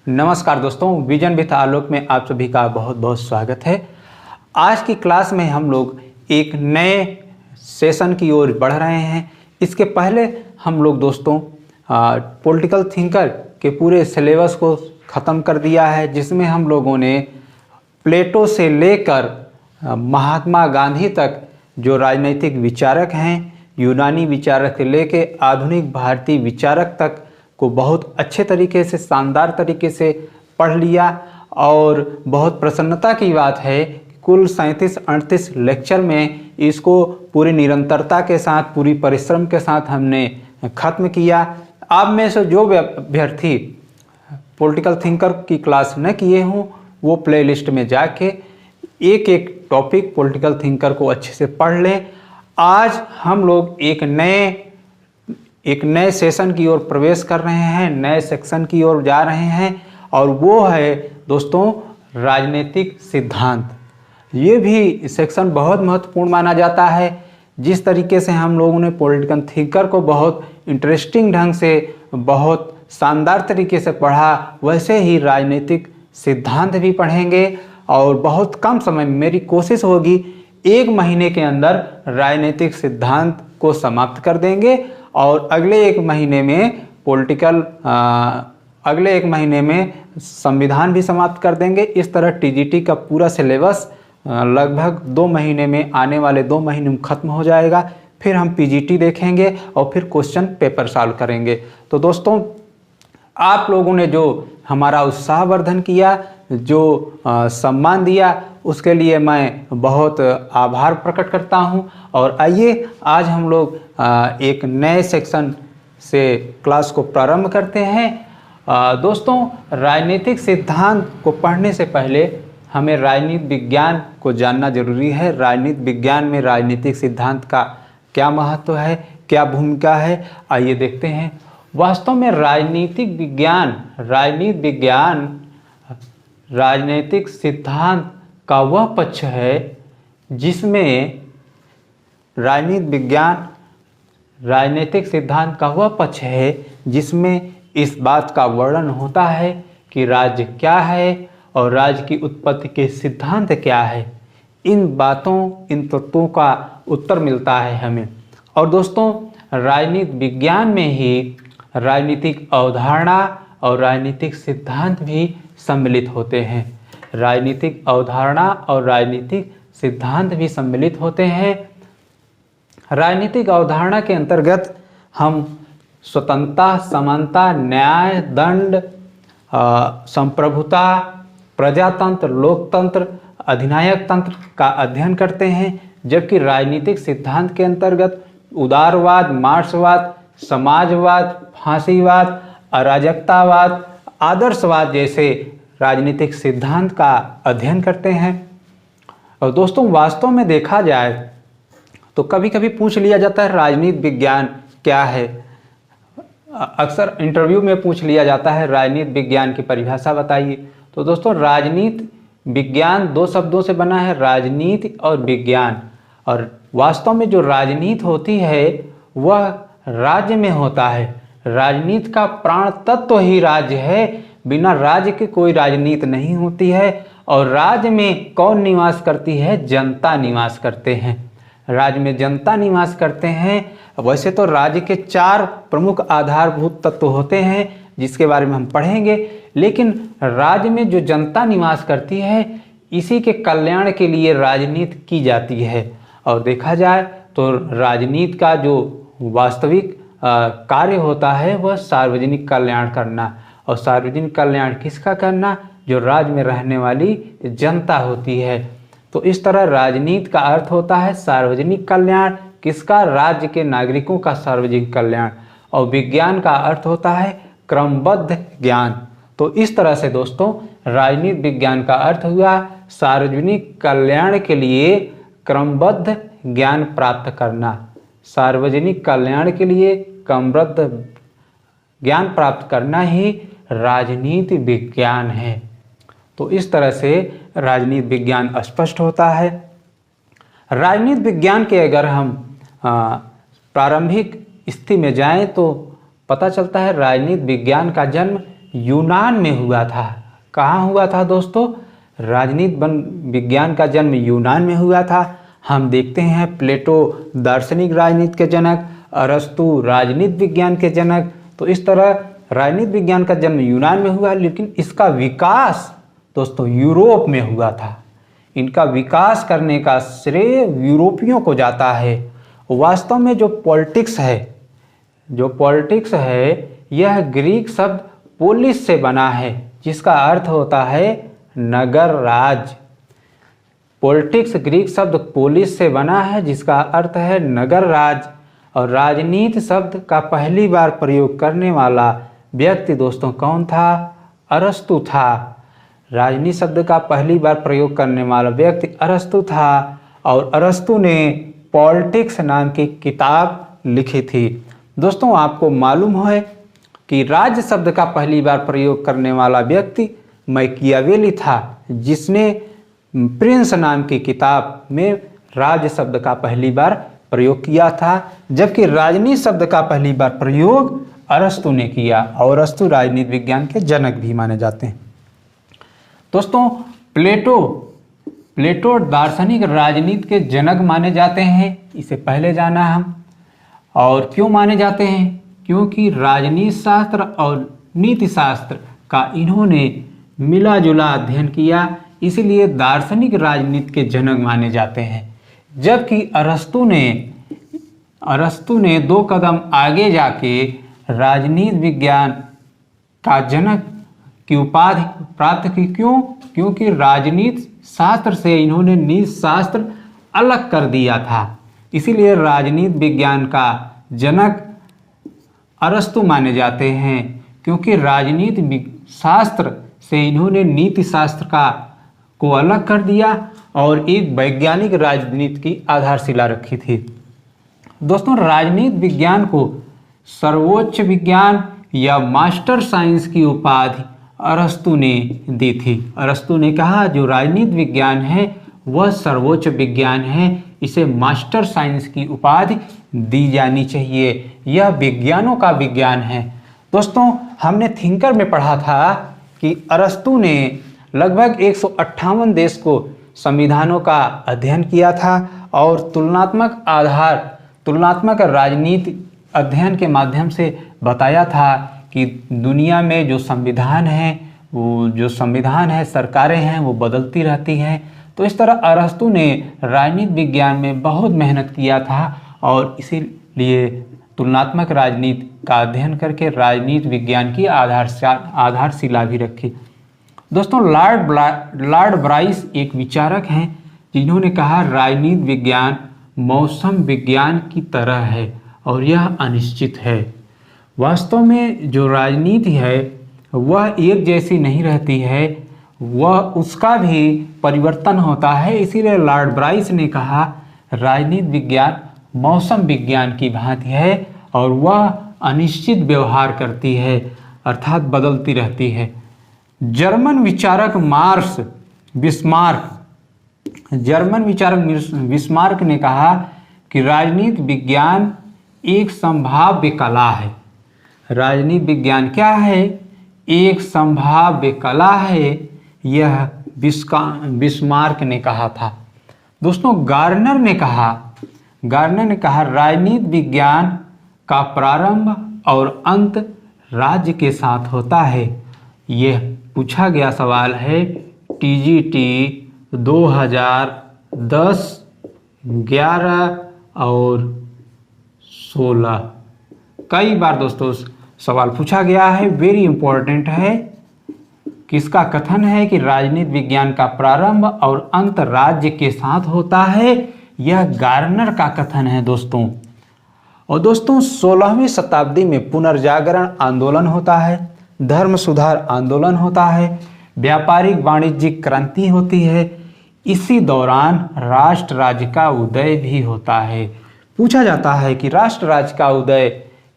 नमस्कार दोस्तों, vision with आलोक में आप सभी का बहुत बहुत स्वागत है। आज की क्लास में हम लोग एक नए सेशन की ओर बढ़ रहे हैं। इसके पहले हम लोग दोस्तों पॉलिटिकल थिंकर के पूरे सिलेबस को ख़त्म कर दिया है, जिसमें हम लोगों ने प्लेटो से लेकर महात्मा गांधी तक जो राजनीतिक विचारक हैं, यूनानी विचारक से लेकर आधुनिक भारतीय विचारक तक को बहुत अच्छे तरीके से, शानदार तरीके से पढ़ लिया। और बहुत प्रसन्नता की बात है कि कुल 37-38 लेक्चर में इसको पूरी निरंतरता के साथ, पूरी परिश्रम के साथ हमने ख़त्म किया। आप में से जो अभ्यर्थी पॉलिटिकल थिंकर की क्लास न किए हों, वो प्लेलिस्ट में जाके एक एक टॉपिक पॉलिटिकल थिंकर को अच्छे से पढ़ लें। आज हम लोग एक नए सेशन की ओर प्रवेश कर रहे हैं, नए सेक्शन की ओर जा रहे हैं, और वो है दोस्तों राजनीतिक सिद्धांत। ये भी सेक्शन बहुत महत्वपूर्ण माना जाता है। जिस तरीके से हम लोगों ने पॉलिटिकल थिंकर को बहुत इंटरेस्टिंग ढंग से, बहुत शानदार तरीके से पढ़ा, वैसे ही राजनीतिक सिद्धांत भी पढ़ेंगे। और बहुत कम समय में मेरी कोशिश होगी 1 महीने के अंदर राजनीतिक सिद्धांत को समाप्त कर देंगे, और अगले एक महीने में संविधान भी समाप्त कर देंगे। इस तरह टीजीटी का पूरा सिलेबस लगभग 2 महीने में, आने वाले 2 महीने में ख़त्म हो जाएगा। फिर हम पीजीटी देखेंगे और फिर क्वेश्चन पेपर सॉल्व करेंगे। तो दोस्तों, आप लोगों ने जो हमारा उत्साहवर्धन किया, जो सम्मान दिया, उसके लिए मैं बहुत आभार प्रकट करता हूं। और आइए आज हम लोग एक नए सेक्शन से क्लास को प्रारंभ करते हैं। दोस्तों, राजनीतिक सिद्धांत को पढ़ने से पहले हमें राजनीति विज्ञान को जानना जरूरी है। राजनीति विज्ञान में राजनीतिक सिद्धांत का क्या महत्व है, क्या भूमिका है, आइए देखते हैं। वास्तव में राजनीतिक विज्ञान, राजनीतिक सिद्धांत का वह पक्ष है जिसमें राजनीतिक सिद्धांत का वह पक्ष है जिसमें इस बात का वर्णन होता है कि राज्य क्या है और राज्य की उत्पत्ति के सिद्धांत क्या है। इन तत्वों का उत्तर मिलता है हमें। और दोस्तों, राजनीति विज्ञान में ही राजनीतिक अवधारणा और राजनीतिक सिद्धांत भी सम्मिलित होते हैं। राजनीतिक अवधारणा और राजनीतिक सिद्धांत भी सम्मिलित होते हैं। राजनीतिक अवधारणा के अंतर्गत हम स्वतंत्रता, समानता, न्याय, दंड, संप्रभुता, प्रजातंत्र, लोकतंत्र, अधिनायक तंत्र का अध्ययन करते हैं। जबकि राजनीतिक सिद्धांत के अंतर्गत उदारवाद, मार्क्सवाद, समाजवाद, फांसीवाद, अराजकतावाद, आदर्शवाद जैसे राजनीतिक सिद्धांत का अध्ययन करते हैं। और दोस्तों, वास्तव में देखा जाए तो कभी कभी पूछ लिया जाता है राजनीति विज्ञान क्या है। अक्सर इंटरव्यू में पूछ लिया जाता है राजनीति विज्ञान की परिभाषा बताइए। तो दोस्तों, राजनीति विज्ञान 2 शब्दों से बना है, राजनीति और विज्ञान। और वास्तव में जो राजनीति होती है वह राज्य में होता है। राजनीति का प्राण तत्व ही राज्य है। बिना राज्य के कोई राजनीति नहीं होती है। और राज्य में कौन निवास करती है? जनता निवास करते हैं। राज्य में जनता निवास करते हैं। वैसे तो राज्य के 4 प्रमुख आधारभूत तत्व होते हैं जिसके बारे में हम पढ़ेंगे, लेकिन राज्य में जो जनता निवास करती है, इसी के कल्याण के लिए राजनीति की जाती है। और देखा जाए तो राजनीति का जो वास्तविक कार्य होता है वह सार्वजनिक कल्याण करना। और सार्वजनिक कल्याण किसका करना? जो राज्य में रहने वाली जनता होती है। तो इस तरह राजनीति का अर्थ होता है सार्वजनिक कल्याण। किसका? राज्य के नागरिकों का सार्वजनिक कल्याण। और विज्ञान का अर्थ होता है क्रमबद्ध ज्ञान। तो इस तरह से दोस्तों, राजनीति विज्ञान का अर्थ हुआ सार्वजनिक कल्याण के लिए क्रमबद्ध ज्ञान प्राप्त करना। सार्वजनिक कल्याण के लिए क्रमबद्ध ज्ञान प्राप्त करना ही राजनीति विज्ञान है। तो इस तरह से राजनीति विज्ञान स्पष्ट होता है। राजनीति विज्ञान के अगर हम प्रारंभिक स्थिति में जाएं तो पता चलता है राजनीति विज्ञान का जन्म यूनान में हुआ था। कहाँ हुआ था दोस्तों? राजनीति विज्ञान का जन्म यूनान में हुआ था। हम देखते हैं प्लेटो दार्शनिक राजनीति के जनक, अरस्तु राजनीति विज्ञान के जनक। तो इस तरह राजनीति विज्ञान का जन्म यूनान में हुआ, लेकिन इसका विकास दोस्तों यूरोप में हुआ था। इनका विकास करने का श्रेय यूरोपियों को जाता है। वास्तव में जो पॉलिटिक्स है यह ग्रीक शब्द पोलिस से बना है, जिसका अर्थ होता है नगर राज। पॉलिटिक्स ग्रीक शब्द पोलिस से बना है, जिसका अर्थ है नगर राज। और राजनीति शब्द का पहली बार प्रयोग करने वाला व्यक्ति दोस्तों कौन था? अरस्तु था। राजनीति शब्द का पहली बार प्रयोग करने वाला व्यक्ति अरस्तु था, और अरस्तु ने पॉलिटिक्स नाम की किताब लिखी थी। दोस्तों आपको मालूम है कि राज्य शब्द का पहली बार प्रयोग करने वाला व्यक्ति मैकियावेली था, जिसने प्रिंस नाम की किताब में राज्य शब्द का पहली बार प्रयोग किया था, जबकि राजनीति शब्द का पहली बार प्रयोग अरस्तु ने किया। और अरस्तु राजनीति विज्ञान के जनक भी माने जाते हैं। दोस्तों प्लेटो दार्शनिक राजनीति के जनक माने जाते हैं, इसे पहले जाना हम। और क्यों माने जाते हैं? क्योंकि राजनीति शास्त्र और नीति शास्त्र का इन्होंने मिला जुला अध्ययन किया, इसलिए दार्शनिक राजनीति के जनक माने जाते हैं। जबकि अरस्तु ने 2 कदम आगे जाके राजनीति विज्ञान का जनक की उपाधि प्राप्त की। क्यों? क्योंकि राजनीति शास्त्र से इन्होंने नीति शास्त्र अलग कर दिया था, इसीलिए राजनीति विज्ञान का जनक अरस्तु माने जाते हैं। क्योंकि राजनीति शास्त्र से इन्होंने नीति शास्त्र को अलग कर दिया और एक वैज्ञानिक राजनीति की आधारशिला रखी थी। दोस्तों राजनीति विज्ञान को सर्वोच्च विज्ञान या मास्टर साइंस की उपाधि अरस्तु ने दी थी। अरस्तु ने कहा जो राजनीति विज्ञान है वह सर्वोच्च विज्ञान है, इसे मास्टर साइंस की उपाधि दी जानी चाहिए, यह विज्ञानों का विज्ञान है। दोस्तों हमने थिंकर में पढ़ा था कि अरस्तु ने लगभग 158 देश को संविधानों का अध्ययन किया था और तुलनात्मक राजनीति अध्ययन के माध्यम से बताया था कि दुनिया में जो संविधान है सरकारें हैं वो बदलती रहती हैं। तो इस तरह अरस्तु ने राजनीति विज्ञान में बहुत मेहनत किया था और इसीलिए तुलनात्मक राजनीति का अध्ययन करके राजनीति विज्ञान की आधारशिला भी रखी। दोस्तों लॉर्ड ब्राइस एक विचारक हैं जिन्होंने कहा राजनीति विज्ञान मौसम विज्ञान की तरह है और यह अनिश्चित है। वास्तव में जो राजनीति है वह एक जैसी नहीं रहती है, वह उसका भी परिवर्तन होता है। इसीलिए लॉर्ड ब्राइस ने कहा राजनीति विज्ञान मौसम विज्ञान की भांति है और वह अनिश्चित व्यवहार करती है, अर्थात बदलती रहती है। जर्मन विचारक बिस्मार्क ने कहा कि राजनीति विज्ञान एक संभाव्य कला है। राजनीति विज्ञान क्या है? एक संभाव्य कला है, यह बिस्मार्क ने कहा था। दोस्तों गार्नर ने कहा राजनीति विज्ञान का प्रारंभ और अंत राज्य के साथ होता है। यह पूछा गया सवाल है TGT 2010, 11 और 16 कई बार दोस्तों सवाल पूछा गया है, वेरी इंपॉर्टेंट है। किसका कथन है कि राजनीति विज्ञान का प्रारंभ और अंत राज्य के साथ होता है? यह गार्नर का कथन है दोस्तों। और दोस्तों 16वीं शताब्दी में पुनर्जागरण आंदोलन होता है, धर्म सुधार आंदोलन होता है, व्यापारिक वाणिज्यिक क्रांति होती है। इसी दौरान राष्ट्र राज्य का उदय भी होता है। पूछा जाता है कि राष्ट्र राज्य का उदय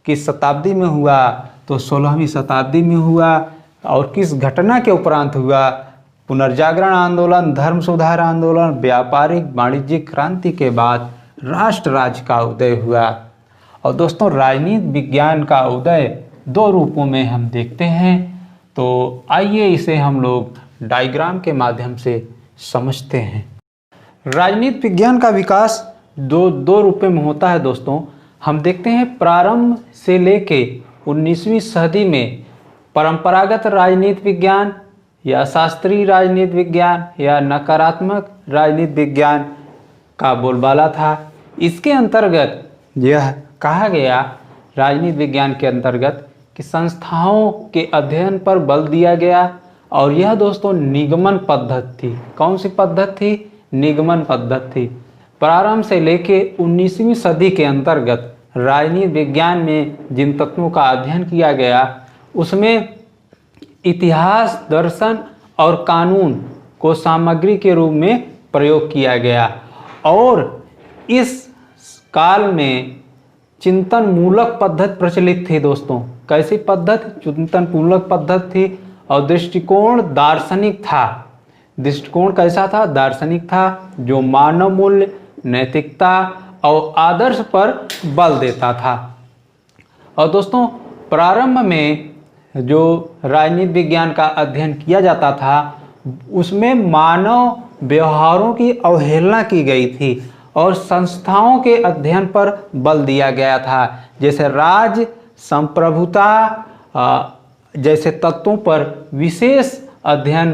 किस शताब्दी में हुआ? तो 16वीं शताब्दी में हुआ। और किस घटना के उपरांत हुआ? पुनर्जागरण आंदोलन, धर्म सुधार आंदोलन, व्यापारिक वाणिज्यिक क्रांति के बाद राष्ट्र राज्य का उदय हुआ। और दोस्तों राजनीति विज्ञान का उदय 2 रूपों में हम देखते हैं। तो आइए इसे हम लोग डायग्राम के माध्यम से समझते हैं। राजनीति विज्ञान का विकास दो रूपों में होता है दोस्तों। हम देखते हैं प्रारंभ से लेके 19वीं सदी में परंपरागत राजनीति विज्ञान या शास्त्रीय राजनीति विज्ञान या नकारात्मक राजनीति विज्ञान का बोलबाला था। इसके अंतर्गत यह कहा गया राजनीति विज्ञान के अंतर्गत कि संस्थाओं के अध्ययन पर बल दिया गया और यह दोस्तों निगमन पद्धति थी। कौन सी पद्धति थी? निगमन पद्धति थी। प्रारंभ से लेके 19वीं सदी के अंतर्गत राजनीति विज्ञान में जिन तत्वों का अध्ययन किया गया उसमें इतिहास, दर्शन और कानून को सामग्री के रूप में प्रयोग किया गया और इस काल में चिंतन मूलक पद्धति प्रचलित थी दोस्तों। कैसी पद्धति? चिंतन मूलक पद्धति थी और दृष्टिकोण दार्शनिक था। दृष्टिकोण कैसा था? दार्शनिक था, जो मानव मूल्य, नैतिकता और आदर्श पर बल देता था। और दोस्तों प्रारंभ में जो राजनीति विज्ञान का अध्ययन किया जाता था उसमें मानव व्यवहारों की अवहेलना की गई थी और संस्थाओं के अध्ययन पर बल दिया गया था। जैसे राज्य, संप्रभुता जैसे तत्वों पर विशेष अध्ययन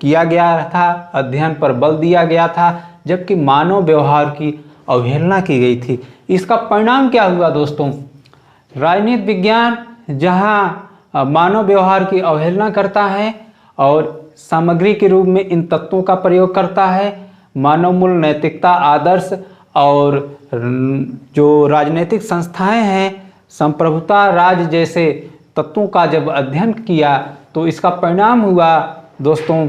किया गया था, अध्ययन पर बल दिया गया था, जबकि मानव व्यवहार की अवहेलना की गई थी। इसका परिणाम क्या हुआ दोस्तों? राजनीति विज्ञान जहां मानव व्यवहार की अवहेलना करता है और सामग्री के रूप में इन तत्वों का प्रयोग करता है, मानव मूल्य, नैतिकता, आदर्श और जो राजनीतिक संस्थाएं हैं, संप्रभुता, राज्य जैसे तत्वों का जब अध्ययन किया तो इसका परिणाम हुआ दोस्तों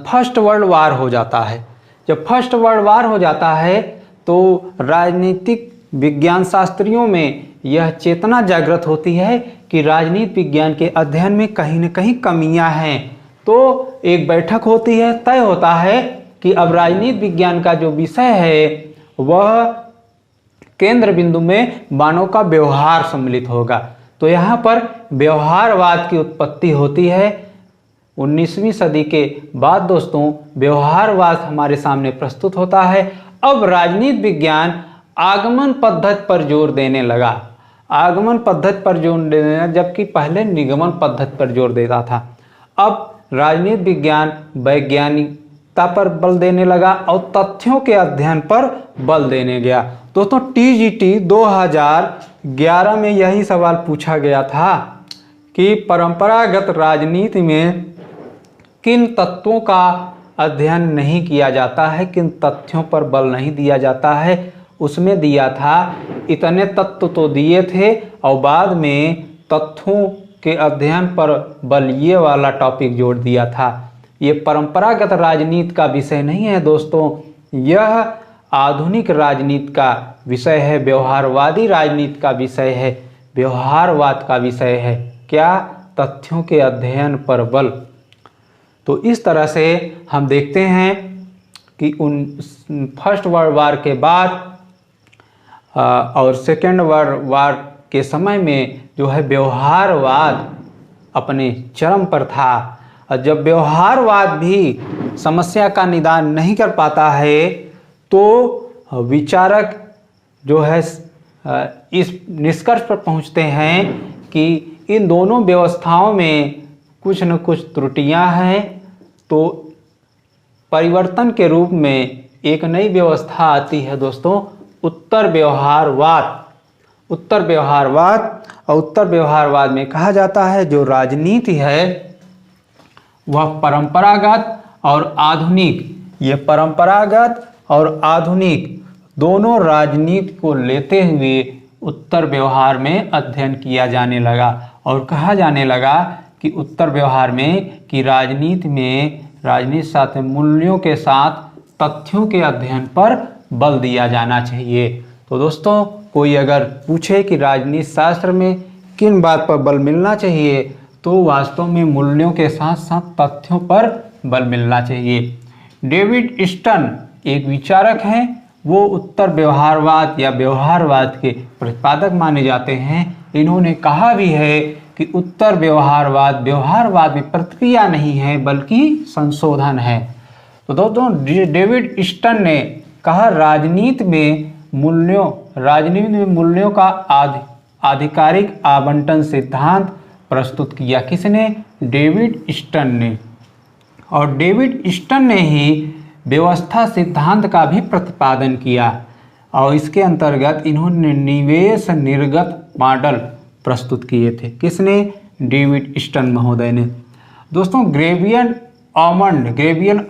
फर्स्ट वर्ल्ड वार हो जाता है। जब फर्स्ट वर्ल्ड वार हो जाता है तो राजनीतिक विज्ञान शास्त्रियों में यह चेतना जागृत होती है कि राजनीति विज्ञान के अध्ययन में कहीं न कहीं कमियां हैं। तो एक बैठक होती है, तय होता है कि अब राजनीति विज्ञान का जो विषय है वह केंद्र बिंदु में मानव का व्यवहार सम्मिलित होगा। तो यहाँ पर व्यवहारवाद की उत्पत्ति होती है। 19वीं सदी के बाद दोस्तों व्यवहारवाद हमारे सामने प्रस्तुत होता है। अब राजनीति विज्ञान आगमन पद्धति पर जोर देने लगा। आगमन पद्धति पर जोर देने लगा, जबकि पहले निगमन पद्धति पर जोर देता था। अब राजनीति विज्ञान वैज्ञानिकता पर बल देने लगा और तथ्यों के अध्ययन पर बल देने गया। दोस्तों TGT 2011 में यही सवाल पूछा गया था कि परंपरागत राजनीति में किन तत्वों का अध्ययन नहीं किया जाता है, किन तथ्यों पर बल नहीं दिया जाता है। उसमें दिया था इतने तत्व तो दिए थे और बाद में तथ्यों के अध्ययन पर बल ये वाला टॉपिक जोड़ दिया था। ये परंपरागत राजनीति का विषय नहीं है दोस्तों, यह आधुनिक राजनीति का विषय है, व्यवहारवादी राजनीति का विषय है, व्यवहारवाद का विषय है। क्या? तथ्यों के अध्ययन पर बल। तो इस तरह से हम देखते हैं कि फर्स्ट वर्ल्ड वार के बाद और सेकेंड वर्ल्ड वार के समय में जो है व्यवहारवाद अपने चरम पर था। और जब व्यवहारवाद भी समस्या का निदान नहीं कर पाता है तो विचारक जो है इस निष्कर्ष पर पहुंचते हैं कि इन दोनों व्यवस्थाओं में कुछ न कुछ त्रुटियां हैं। तो परिवर्तन के रूप में एक नई व्यवस्था आती है दोस्तों, उत्तर व्यवहारवाद। उत्तर व्यवहारवाद और उत्तर व्यवहारवाद में कहा जाता है जो राजनीति है वह परंपरागत और आधुनिक, ये परंपरागत और आधुनिक दोनों राजनीति को लेते हुए उत्तर व्यवहार में अध्ययन किया जाने लगा और कहा जाने लगा कि उत्तर व्यवहार में कि राजनीति साथ मूल्यों के साथ तथ्यों के अध्ययन पर बल दिया जाना चाहिए। तो दोस्तों कोई अगर पूछे कि राजनीति शास्त्र में किन बात पर बल मिलना चाहिए तो वास्तव में मूल्यों के साथ साथ तथ्यों पर बल मिलना चाहिए। डेविड स्टन एक विचारक हैं, वो उत्तर व्यवहारवाद या व्यवहारवाद के प्रतिपादक माने जाते हैं। इन्होंने कहा भी है कि उत्तर व्यवहारवाद व्यवहारवाद में प्रतिक्रिया नहीं है बल्कि संशोधन है। तो दोस्तों डेविड स्टन ने कहा राजनीति में मूल्यों का आधिकारिक आवंटन सिद्धांत प्रस्तुत किया। किसने? डेविड स्टन ने। और डेविड स्टन ने ही व्यवस्था सिद्धांत का भी प्रतिपादन किया और इसके अंतर्गत इन्होंने निवेश निर्गत मॉडल प्रस्तुत किए थे। किसने? डेविड स्टन महोदय ने। दोस्तों ग्रेवियन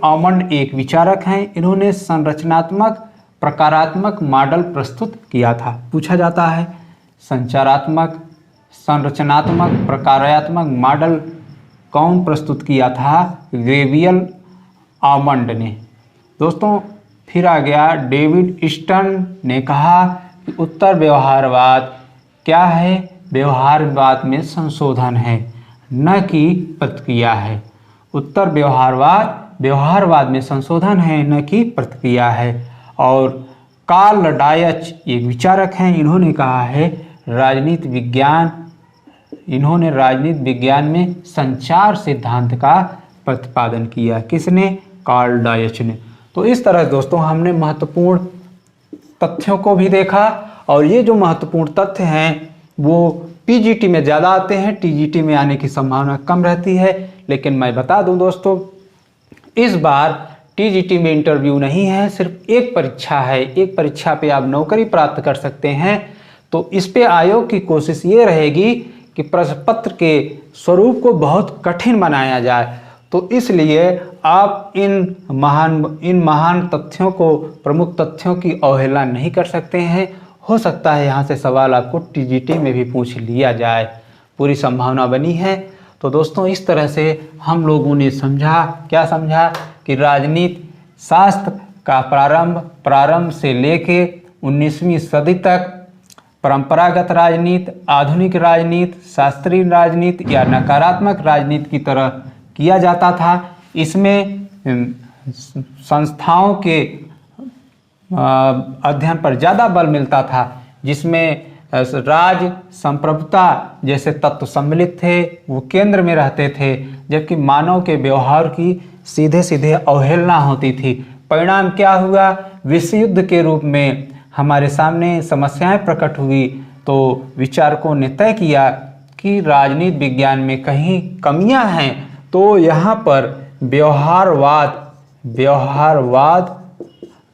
ऑमंड एक विचारक हैं। इन्होंने संरचनात्मक प्रकारात्मक मॉडल प्रस्तुत किया था। पूछा जाता है संरचनात्मक प्रकारात्मक मॉडल कौन प्रस्तुत किया था? ग्रेवियन ऑमंड ने। दोस्तों फिर आ गया डेविड स्टन ने कहा कि उत्तर व्यवहारवाद क्या है? व्यवहारवाद में संशोधन है न कि प्रतिक्रिया है। उत्तर व्यवहारवाद में संशोधन है न कि प्रतिक्रिया है। और कार्ल डायच एक विचारक हैं। इन्होंने कहा है राजनीति विज्ञान में संचार सिद्धांत का प्रतिपादन किया। किसने? कार्ल डायच ने। तो इस तरह दोस्तों हमने महत्वपूर्ण तथ्यों को भी देखा और ये जो महत्वपूर्ण तथ्य हैं वो पीजीटी में ज़्यादा आते हैं, टीजीटी में आने की संभावना कम रहती है। लेकिन मैं बता दूं दोस्तों इस बार टीजीटी में इंटरव्यू नहीं है, सिर्फ एक परीक्षा है। एक परीक्षा पे आप नौकरी प्राप्त कर सकते हैं। तो इस पे आयोग की कोशिश ये रहेगी कि प्रश्न पत्र के स्वरूप को बहुत कठिन बनाया जाए। तो इसलिए आप इन महान तथ्यों को, प्रमुख तथ्यों की अवहेलना नहीं कर सकते हैं। हो सकता है यहाँ से सवाल आपको टीजीटी में भी पूछ लिया जाए, पूरी संभावना बनी है। तो दोस्तों इस तरह से हम लोगों ने क्या समझा कि राजनीति शास्त्र का प्रारंभ से लेके 19वीं सदी तक परंपरागत राजनीति, आधुनिक राजनीति, शास्त्रीय राजनीति या नकारात्मक राजनीति की तरह किया जाता था। इसमें संस्थाओं के अध्ययन पर ज़्यादा बल मिलता था, जिसमें राज संप्रभुता जैसे तत्व सम्मिलित थे, वो केंद्र में रहते थे, जबकि मानव के व्यवहार की सीधे अवहेलना होती थी। परिणाम क्या हुआ? विश्व युद्ध के रूप में हमारे सामने समस्याएं प्रकट हुई। तो विचारकों ने तय किया कि राजनीति विज्ञान में कहीं कमियां हैं, तो यहाँ पर व्यवहारवाद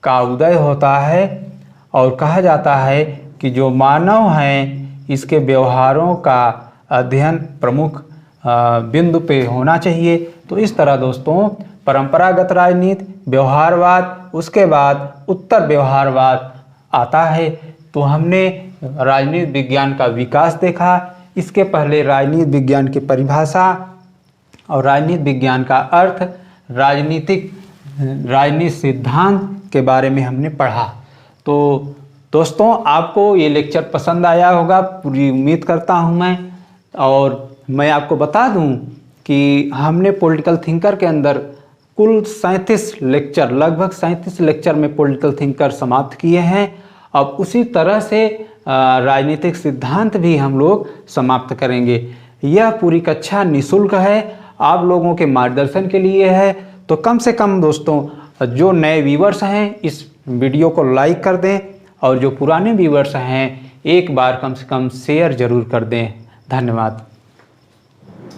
का उदय होता है और कहा जाता है कि जो मानव हैं इसके व्यवहारों का अध्ययन प्रमुख बिंदु पे होना चाहिए। तो इस तरह दोस्तों परंपरागत राजनीति, व्यवहारवाद, उसके बाद उत्तर व्यवहारवाद आता है। तो हमने राजनीति विज्ञान का विकास देखा। इसके पहले राजनीति विज्ञान की परिभाषा और राजनीति विज्ञान का अर्थ, राजनीति सिद्धांत के बारे में हमने पढ़ा। तो दोस्तों आपको ये लेक्चर पसंद आया होगा, पूरी उम्मीद करता हूँ मैं। और मैं आपको बता दूँ कि हमने पॉलिटिकल थिंकर के अंदर कुल 37 लेक्चर, लगभग 37 लेक्चर में पॉलिटिकल थिंकर समाप्त किए हैं। अब उसी तरह से राजनीतिक सिद्धांत भी हम लोग समाप्त करेंगे। यह पूरी कक्षा निःशुल्क है, आप लोगों के मार्गदर्शन के लिए है। तो कम से कम दोस्तों जो नए व्यूवर्स हैं इस वीडियो को लाइक कर दें और जो पुराने व्यूवर्स हैं एक बार कम से कम शेयर ज़रूर कर दें। धन्यवाद।